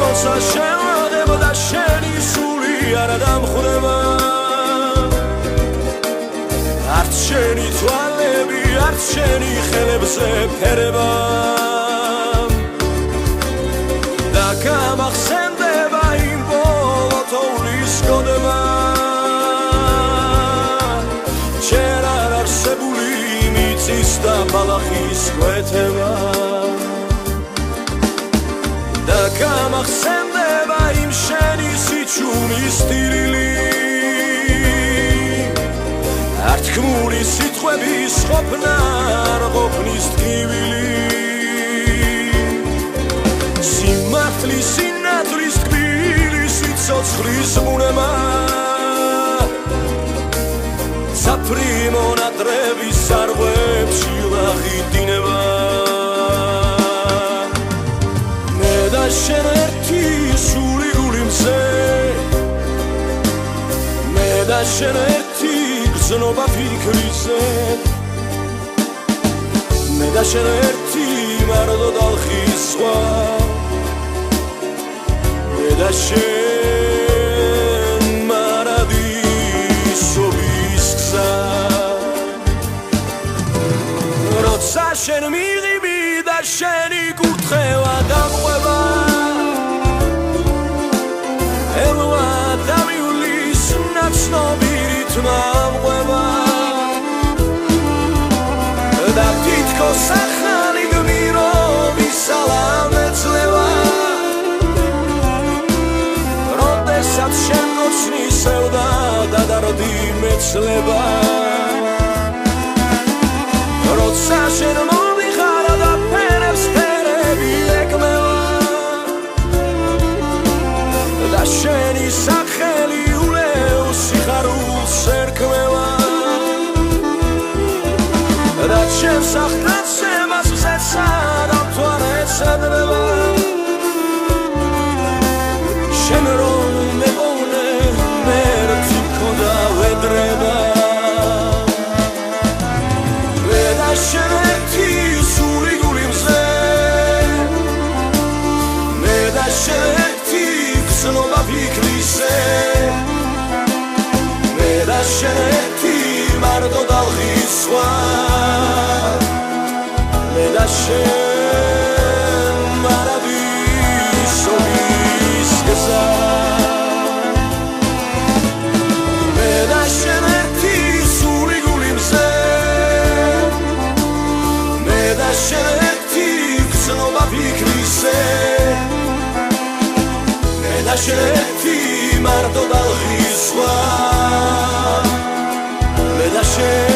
როცა შევადებ და შენი სული არ დამხვდება არც შენი თვალები არც შენი ხელებზე ფერება და გამახსენდება იმ ბოლო თოვლის გონება ჯერ არ არსებული მიწის და ბალახის კვეთება და გამახსენდება იმ შენი სიჩუმის ტირილი არ თქმული სიტყვების ყოფნა არ ყოფნის ტკივილი სიმართლის სინათლის ტკბილი სიცოცხლის ბუნება საფრი მონატრების სარღვებში ლაღიდინება მე და შენ ერთი სული გულიმზე მე და შენ ერთი გრძნობა ფიქრიზე მე და შენ ერთი მარტო დალხის სხვა მე და შენ მარადისობის გზა როცა შენ მიღები და შენი კურთხევა დამყვება ელვა დამივლის ნაცნობი რითმა ამყვება და თითქოს ახალი გმირობის სალამ ეძლევა როდესაც შენ გოცნისევ და დადარდი მეცლება როცა შენ მომიხარ და ფერებს ფერები ეკმევა და შენი სახელი ულევს სიხარულს ერქმევა და ჩემს ახდაცებას გზესა დამთვალეს ადრება შენ რომ მეყოვნე მერცი მქონდა ვედრება მე და შენ ერთი სული გულიმზე მე და შენ ერთი გრძნობა ფიქრიზე მე და შენ ერთი მარტო დალხის სხვა მე და შენ მარადისობის გზა მე და შენ ერთი სული გულიმზე მე და შენ ერთი გრძნობა ფიქრიზე მე და შენ ერთი მარტო დალხის სხვა მე და შენ